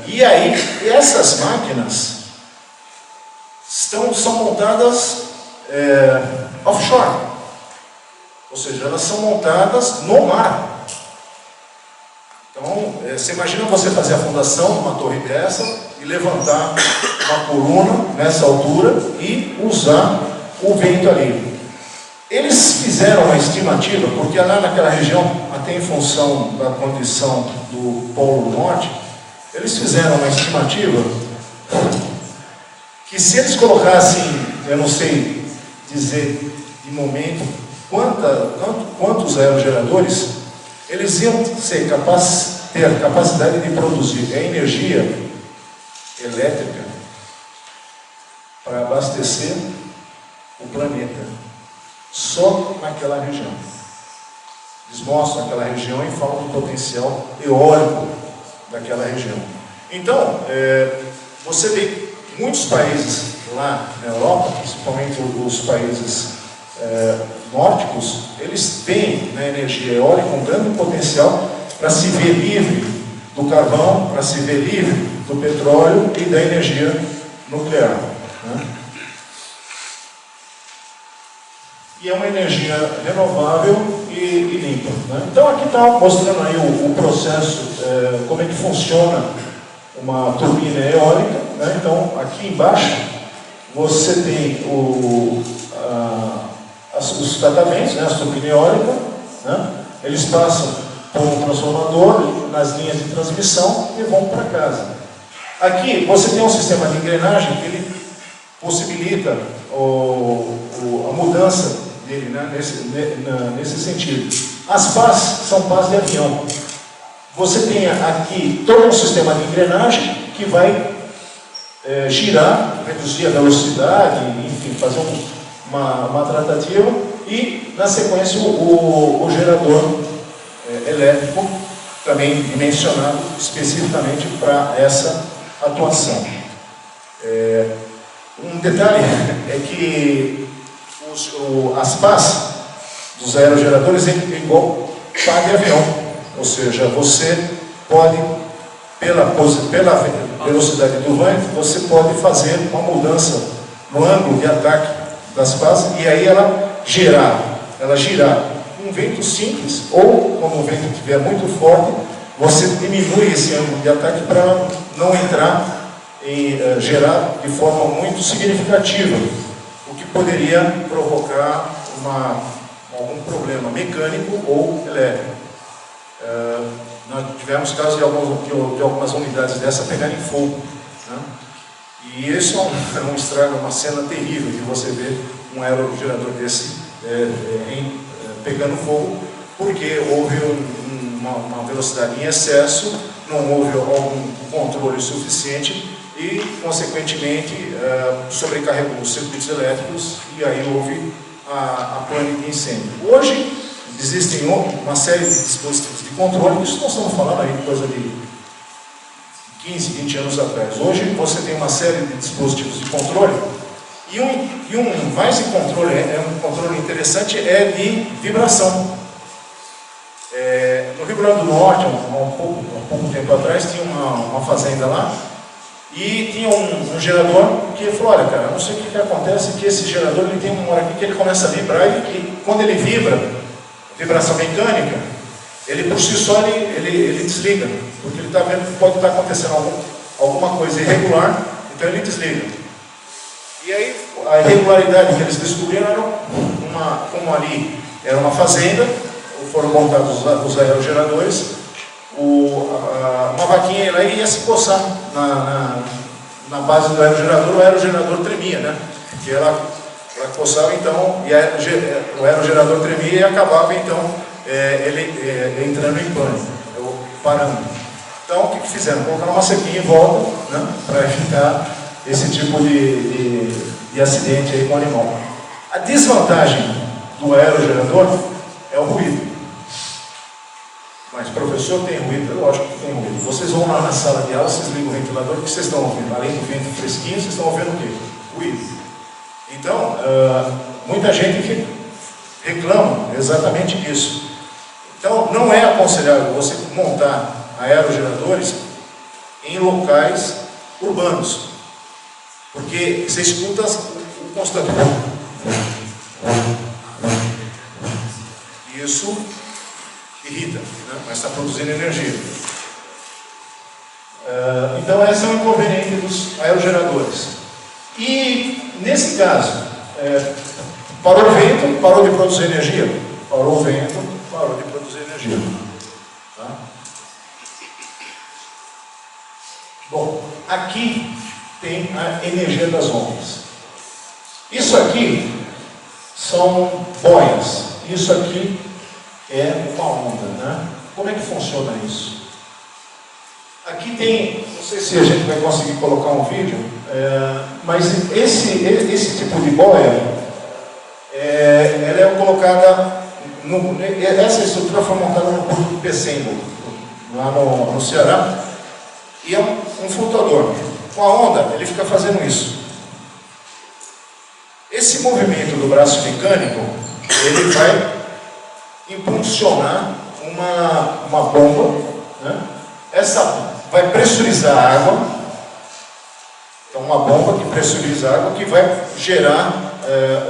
E aí, essas máquinas são montadas offshore. Ou seja, elas são montadas no mar. Então, você imagina você fazer a fundação de uma torre dessa e levantar uma coluna nessa altura e usar o vento ali. Eles fizeram uma estimativa, porque lá naquela região, até em função da condição do Polo Norte, eles fizeram uma estimativa que se eles colocassem, eu não sei dizer de momento, quantos aerogeradores, eles iam ter a capacidade de produzir energia elétrica para abastecer o planeta, só naquela região. Eles mostram aquela região e falam do potencial eólico daquela região. Então, você vê muitos países lá na Europa, principalmente os países nórdicos, eles têm na energia eólica um grande potencial para se ver livre do carvão, para se ver livre do petróleo e da energia nuclear. Né? E é uma energia renovável e limpa. Né? Então aqui está mostrando aí o processo, como é que funciona uma turbina eólica. Né? Então aqui embaixo você tem os tratamentos, né? As turbinas eólicas, né? Eles passam por um transformador nas linhas de transmissão e vão para casa. Aqui você tem um sistema de engrenagem que ele possibilita a mudança dele, né? Nesse sentido. As pás são pás de avião. Você tem aqui todo um sistema de engrenagem que vai girar, reduzir a velocidade, enfim, fazer uma tratativa e, na sequência, o gerador elétrico, também dimensionado especificamente para essa atuação. Um detalhe é que as pás dos aerogeradores é igual pá de avião, ou seja, você pode, pela velocidade do vento, você pode fazer uma mudança no ângulo de ataque das pás e aí ela girar um vento simples, ou quando o vento estiver muito forte, você diminui esse ângulo de ataque para não entrar e gerar de forma muito significativa, o que poderia provocar algum problema mecânico ou elétrico. Nós tivemos casos de algumas unidades dessa pegarem fogo. Né? E isso é um estrago, uma cena terrível de você ver um aerogerador desse pegando fogo, porque houve uma velocidade em excesso, não houve algum controle suficiente e, consequentemente, sobrecarregou os circuitos elétricos e aí houve a pane de incêndio. Hoje, existem uma série de dispositivos de controle, isso nós estamos falando aí de coisa de 15, 20 anos atrás. Hoje você tem uma série de dispositivos de controle e um mais de controle, um controle interessante, é de vibração. No Rio Grande do Norte, há pouco tempo atrás, tinha uma fazenda lá e tinha um gerador que falou: olha, cara, não sei o que acontece, que esse gerador ele tem uma hora aqui que ele começa a vibrar e quando ele vibra, vibração mecânica, ele por si só ele desliga, porque ele está vendo que pode estar acontecendo alguma coisa irregular, então ele desliga. E aí a irregularidade que eles descobriram era como ali era uma fazenda, foram montados os aerogeradores, uma vaquinha ia se coçar na base do aerogerador, o aerogerador tremia, né? Porque ela coçava, então, e o aerogerador tremia e acabava, então, ele entrando em pânico, parando. Então, o que fizeram? Colocaram uma cerquinha em volta né, para evitar esse tipo de acidente aí com o animal. A desvantagem do aerogerador é o ruído. Mas, professor, tem ruído? Lógico que tem ruído. Vocês vão lá na sala de aula, vocês ligam o ventilador, o que vocês estão ouvindo? Além do vento fresquinho, vocês estão ouvindo o quê? Ruído. Então, muita gente reclama exatamente disso. Então, não é aconselhável você montar aerogeradores em locais urbanos, porque você escuta o constante. Isso irrita, né? Mas está produzindo energia. Então, esse é o inconveniente dos aerogeradores. E, nesse caso, parou o vento, parou de produzir energia. Parou o vento, parou de produzir energia. Tá? Bom, aqui tem a energia das ondas. Isso aqui são boias. Isso aqui é uma onda, né? Como é que funciona isso? Aqui tem, não sei se a gente vai conseguir colocar um vídeo, mas esse tipo de boia, ela é colocada, essa estrutura foi montada no porto do Pecém, lá no Ceará, e é um flutuador. Com a onda, ele fica fazendo isso. Esse movimento do braço mecânico, ele vai impulsionar uma bomba, né? Essa vai pressurizar a água. Então, uma bomba que pressuriza a água, que vai gerar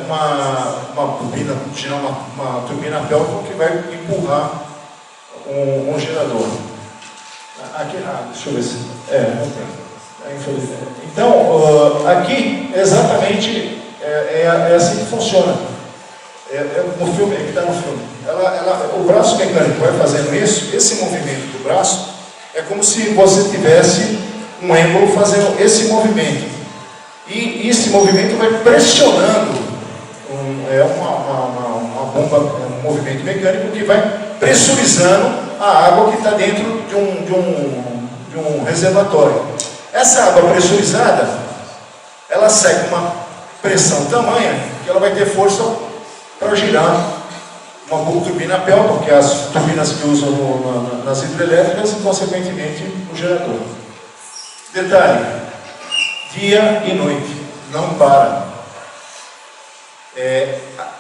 uma turbina pélvica que vai empurrar um gerador. Aqui, deixa eu ver se... não tem. Então, aqui, exatamente, é assim que funciona. No filme, que está no filme. O braço mecânico vai fazendo isso, esse movimento do braço, é como se você tivesse um êmbolo fazendo esse movimento. E esse movimento vai pressionando uma bomba, um movimento mecânico que vai pressurizando a água que está dentro de um reservatório. Essa água pressurizada, ela segue uma pressão tamanha que ela vai ter força para girar uma turbina pélvica, que é as turbinas que usam nas hidrelétricas, e consequentemente o gerador. Detalhe: dia e noite, não para.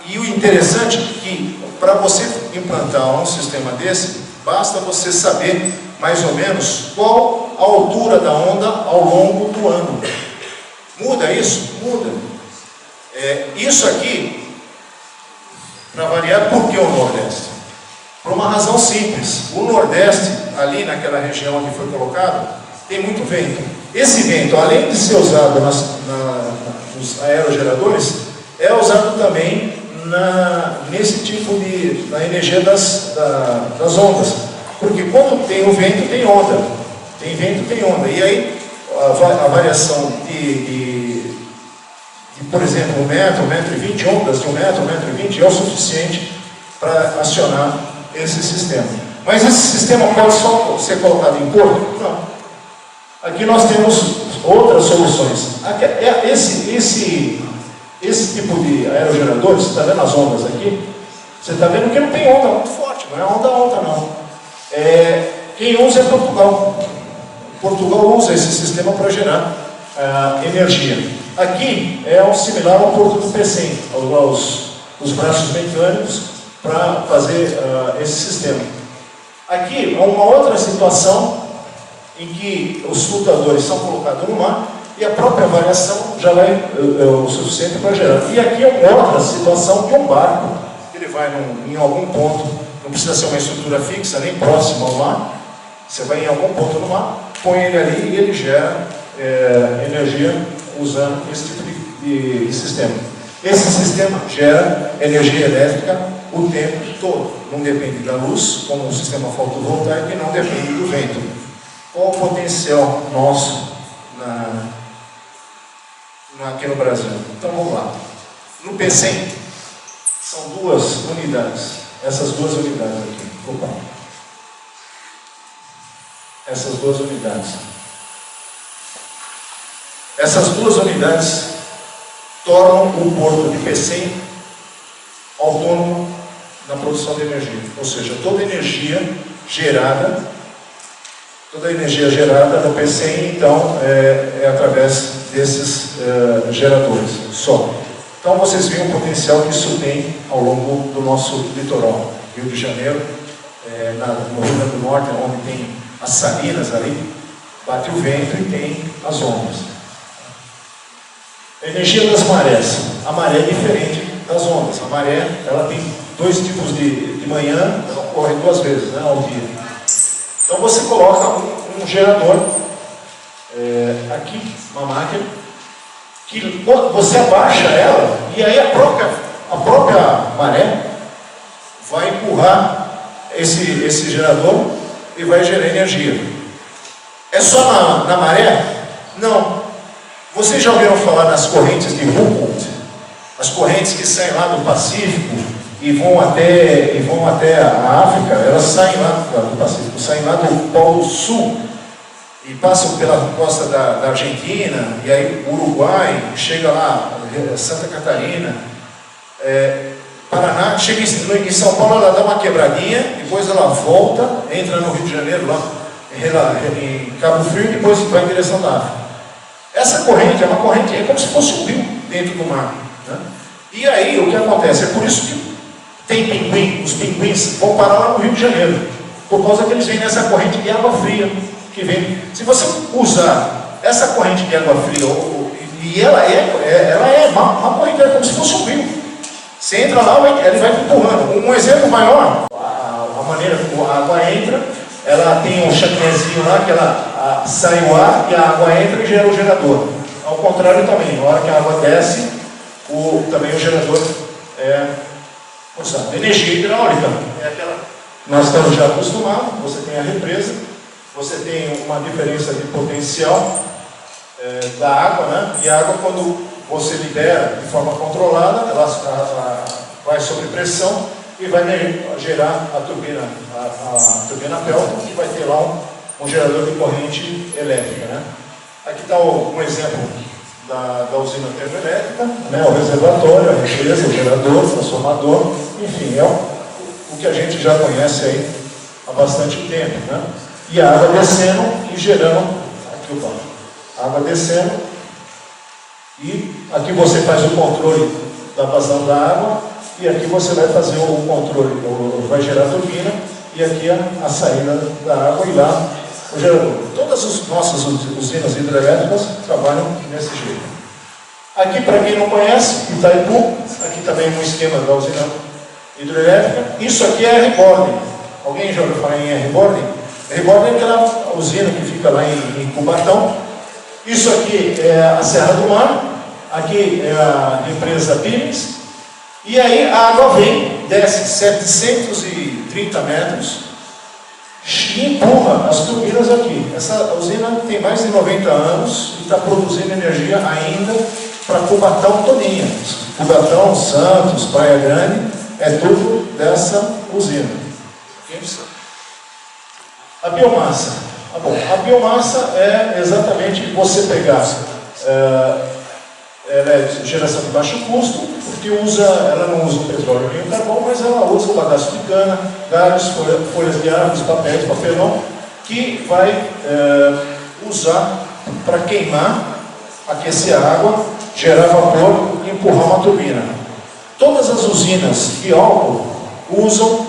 E o interessante é que, para você implantar um sistema desse, basta você saber mais ou menos qual a altura da onda ao longo do ano. Muda isso? Muda. Isso aqui, para variar, por que o Nordeste? Por uma razão simples. O Nordeste, ali naquela região que foi colocado, tem muito vento. Esse vento, além de ser usado nos aerogeradores, é usado também nesse tipo na energia das ondas. Porque quando tem o vento, tem onda. Tem vento, tem onda. E aí, a variação por exemplo, 1 metro, 1,20 m, ondas de 1 metro, 1,20 m é o suficiente para acionar esse sistema. Mas esse sistema pode só ser colocado em porto? Não. Aqui nós temos outras soluções. Esse tipo de aerogeradores, você está vendo as ondas aqui? Você está vendo que não tem onda muito forte, não é onda alta não. Quem usa é Portugal. Portugal usa esse sistema para gerar energia. Aqui é similar ao porto do Pecém, os braços mecânicos para fazer esse sistema. Aqui é uma outra situação em que os flutuadores são colocados no mar e a própria variação já é o suficiente para gerar. E aqui é uma outra situação de um barco, ele vai em algum ponto, não precisa ser uma estrutura fixa, nem próxima ao mar, você vai em algum ponto no mar, põe ele ali e ele gera energia usando esse tipo de sistema. Esse sistema gera energia elétrica o tempo todo. Não depende da luz, como um sistema fotovoltaico, e não depende do vento. Qual o potencial nosso aqui no Brasil? Então vamos lá. No Pecém, são 2 unidades. Essas 2 unidades aqui. Opa. Essas 2 unidades. Essas duas unidades tornam o porto de Pecém autônomo na produção de energia. Ou seja, toda a energia gerada da Pecém, então, é através desses geradores só. Então, vocês veem o potencial que isso tem ao longo do nosso litoral. Rio de Janeiro, no Rio Grande do Norte, onde tem as salinas ali, bate o vento e tem as ondas. A energia das marés. A maré é diferente das ondas. A maré, ela tem dois tipos de manhã, ela ocorre duas vezes, né, ao dia. Então você coloca um gerador, aqui, uma máquina, que você abaixa ela, e aí a própria maré vai empurrar esse gerador e vai gerar energia. É só na maré? Não. Vocês já ouviram falar nas correntes de Humboldt? As correntes que saem lá do Pacífico e vão até a África, elas saem lá do Pacífico, saem lá do Polo Sul e passam pela costa da Argentina, e aí Uruguai, chega lá, Santa Catarina, Paraná, chega em São Paulo, ela dá uma quebradinha, depois ela volta, entra no Rio de Janeiro, lá em Cabo Frio, e depois vai em direção da África. Essa corrente é uma corrente, é como se fosse um rio dentro do mar, né? E aí o que acontece? É por isso que tem pinguim, os pinguins vão parar lá no Rio de Janeiro, por causa que eles vêm nessa corrente de água fria que vem. Se você usar essa corrente de água fria, e ela é uma corrente, é como se fosse um rio. Você entra lá, ele vai te empurrando. Um exemplo maior, a maneira como a água entra, ela tem um chaminézinho lá, que ela sai o ar e a água entra e gera o gerador. Ao contrário também, na hora que a água desce, também o gerador é usado. Energia hidráulica é aquela. Nós estamos já acostumados, você tem a represa, você tem uma diferença de potencial da água, né? E a água, quando você libera de forma controlada, ela vai sob pressão e vai gerar a turbina Pelton, que vai ter lá um gerador de corrente elétrica, né? Aqui está um exemplo da usina termoelétrica, né? O reservatório, a represa, o gerador, o transformador, enfim, é o que a gente já conhece aí há bastante tempo, né? E a água descendo e gerando, aqui o banco, água descendo, e aqui você faz o controle da vazão da água, e aqui você vai fazer o controle, vai gerar a turbina, e aqui a saída da água e lá o gerador. Todas as nossas usinas hidrelétricas trabalham desse jeito. Aqui, para quem não conhece, Itaipu, aqui também um esquema da usina hidrelétrica. Isso aqui é R-Boarding. Alguém já ouviu falar em R-Boarding? R-Boarding é aquela usina que fica lá em Cubatão. Isso aqui é a Serra do Mar, aqui é a empresa Pires. E aí a água vem, desce 730 metros e empurra as turbinas aqui. Essa usina tem mais de 90 anos e está produzindo energia ainda para Cubatão todinha. Cubatão, Santos, Praia Grande, é tudo dessa usina. A biomassa. A biomassa é exatamente você pegar, ela é de geração de baixo custo, porque ela não usa o petróleo nem o carvão, mas ela usa o bagaço de cana, galhos, folhas de árvores, papéis, papelão, que vai usar para queimar, aquecer a água, gerar vapor e empurrar uma turbina. Todas as usinas de álcool usam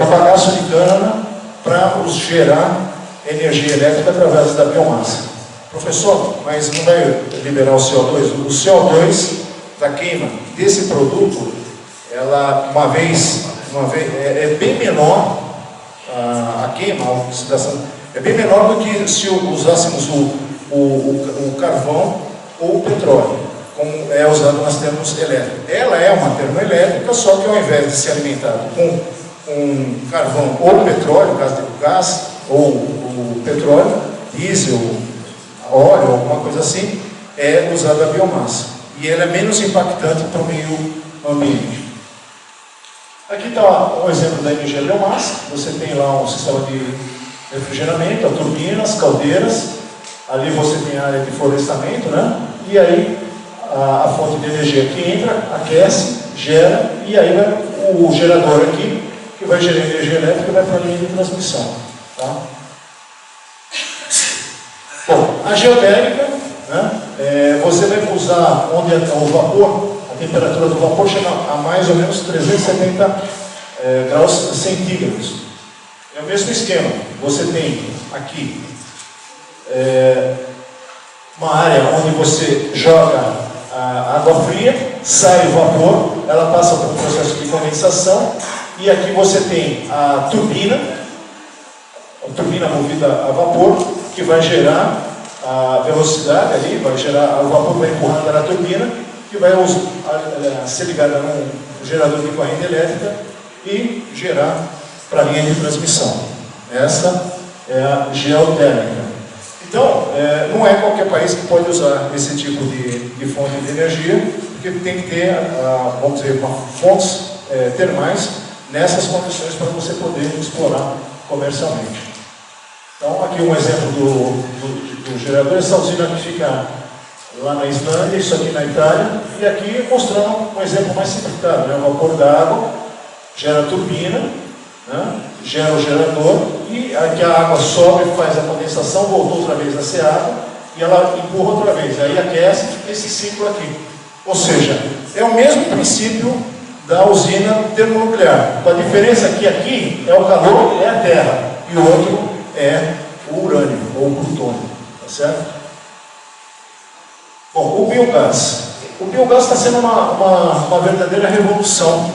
o bagaço de cana para gerar energia elétrica através da biomassa. Professor, mas não vai liberar o CO2? O CO2 da queima desse produto, ela uma vez é bem menor, a queima, a oxidação, é bem menor do que se usássemos o carvão ou o petróleo, como é usado nas termoelétricas. Ela é uma termoelétrica, só que ao invés de ser alimentada com carvão ou petróleo, no caso do gás, ou o petróleo, diesel, óleo, alguma coisa assim, é usada a biomassa. E ela é menos impactante para o meio ambiente. Aqui está um exemplo da energia biomassa. Você tem lá um sistema de refrigeramento, turbinas, caldeiras, Ali você tem a área de florestamento, né? E aí a fonte de energia que entra, aquece, gera, e aí vai o gerador aqui, que vai gerar energia elétrica e vai para a linha de transmissão. Tá? Bom, a geotérmica, né? Você vai usar onde o vapor, a temperatura do vapor chega a mais ou menos 370 graus centígrados. É o mesmo esquema. Você tem aqui uma área onde você joga a água fria, sai o vapor, ela passa por um processo de condensação, e aqui você tem a turbina movida a vapor, que vai gerar a velocidade ali, vai gerar, o vapor vai empurrando na turbina, que vai ser ligada num gerador de corrente elétrica e gerar para a linha de transmissão. Essa é a geotérmica. Então, não é qualquer país que pode usar esse tipo de fonte de energia, porque tem que ter, vamos dizer, fontes termais nessas condições para você poder explorar comercialmente. Então, aqui um exemplo do gerador. Essa usina que fica lá na Islândia, isso aqui na Itália, e aqui mostrando um exemplo mais simplificado, né? O vapor da água gera a turbina, né? Gera o gerador, e aqui a água sobe, faz a condensação, voltou outra vez a ser água, e ela empurra outra vez, aí aquece esse ciclo aqui. Ou seja, é o mesmo princípio da usina termonuclear. A diferença é que aqui é o calor, é a terra, e o outro é o urânio, ou o plutônio, tá certo? Bom, o biogás. O biogás está sendo uma verdadeira revolução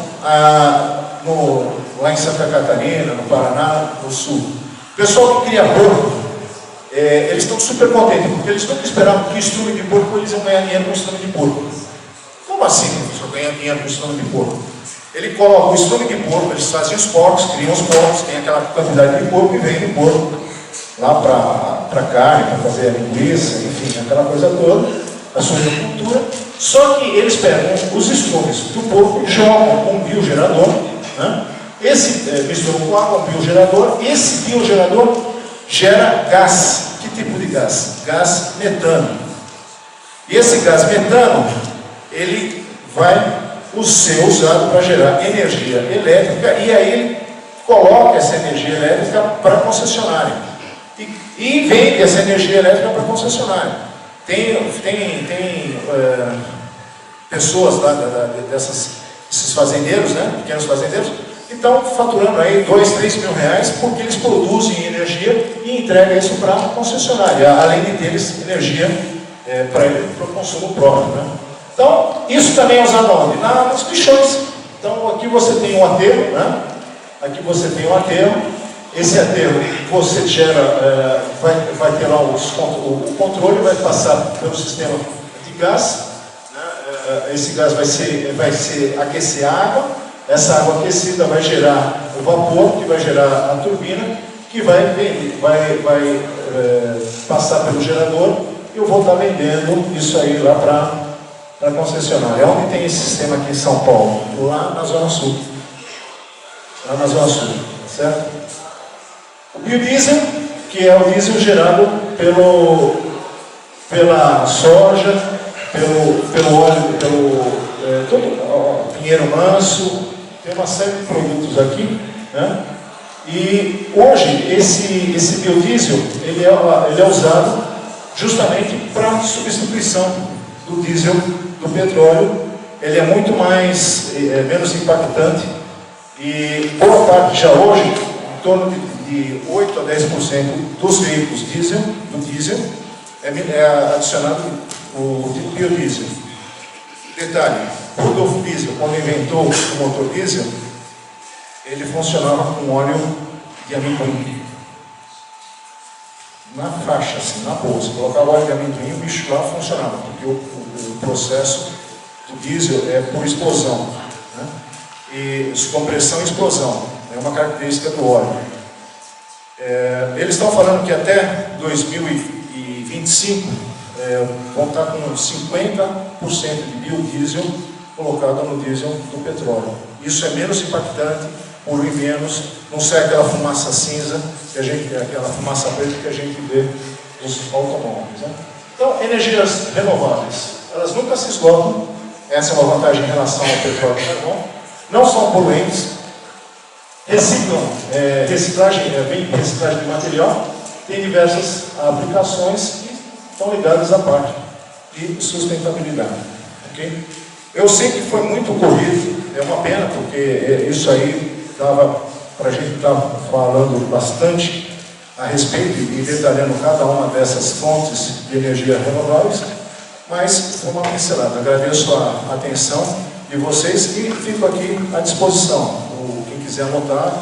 lá em Santa Catarina, no Paraná, no Sul. O pessoal que cria porco, eles estão super contentes, porque eles nunca esperavam que o estrume de porco eles iam ganhar dinheiro com o estrume de porco. Como assim só ganha dinheiro com o estrume de porco? Ele coloca o estrume de porco, eles fazem os porcos, criam os porcos, tem aquela quantidade de porco e vendem porco lá para carne, para fazer a linguiça, enfim, aquela coisa toda, a suinocultura. Só que eles pegam os estrumes do porco e jogam com um biogerador, né? Misturam com água, um biogerador. Esse biogerador gera gás. Que tipo de gás? Gás metano. E esse gás metano, ele vai ser usado para gerar energia elétrica, e aí ele coloca essa energia elétrica para a concessionária e vende essa energia elétrica para a concessionária. Tem pessoas lá desses fazendeiros, né, pequenos fazendeiros, que estão faturando aí 2, 3 mil reais porque eles produzem energia e entregam isso para a concessionária, além de terem energia para o consumo próprio, né? Então, isso também é usado onde? Nos bichões. Então, aqui você tem um aterro, né? Aqui você tem um aterro. Esse aterro, você gera, vai ter lá o controle, vai passar pelo sistema de gás, né? Esse gás vai aquecer a água. Essa água aquecida vai gerar o vapor, que vai gerar a turbina, que vai passar pelo gerador, e eu vou estar vendendo isso aí lá para a concessionária. Onde tem esse sistema aqui em São Paulo? Lá na Zona Sul. Lá na Zona Sul, certo? O biodiesel, que é o diesel gerado pela soja, pelo óleo, todo pinheiro manso, tem uma série de produtos aqui, né? E hoje esse biodiesel ele é usado justamente para substituição do diesel do petróleo. Ele é muito menos impactante, e boa parte já hoje, em torno de 8 a 10% dos veículos do diesel é adicionado o biodiesel. Detalhe, o Rudolf Diesel, quando inventou o motor diesel, ele funcionava com óleo de amendoim. Na faixa, assim, na bolsa, colocava óleo de amendoim, o bicho lá funcionava, porque o processo do diesel é por explosão, né? E compressão e explosão, é uma característica do óleo. Eles estão falando que até 2025 vão estar com 50% de biodiesel colocado no diesel do petróleo. Isso é menos impactante, polui menos, não sai aquela fumaça cinza, aquela fumaça preta que a gente vê dos automóveis. Né? Então, energias renováveis, elas nunca se esgotam, essa é uma vantagem em relação ao petróleo e carvão, não são poluentes, reciclam, reciclagem de material, tem diversas aplicações que estão ligadas à parte de sustentabilidade. Okay? Eu sei que foi muito corrido, é uma pena, porque isso aí dava para a gente estar falando bastante a respeito e detalhando cada uma dessas fontes de energia renováveis, mas foi uma pincelada. Agradeço a atenção de vocês e fico aqui à disposição. Quem quiser anotar,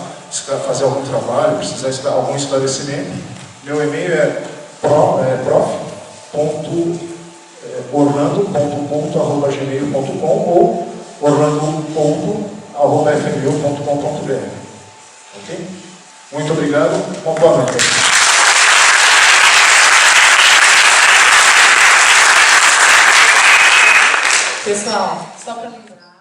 fazer algum trabalho, precisar de algum esclarecimento, meu e-mail é prof.orlando.gmail.com ou orlando.fmu.com.br. Ok? Muito obrigado. Uma boa noite. Pessoal, só para lembrar.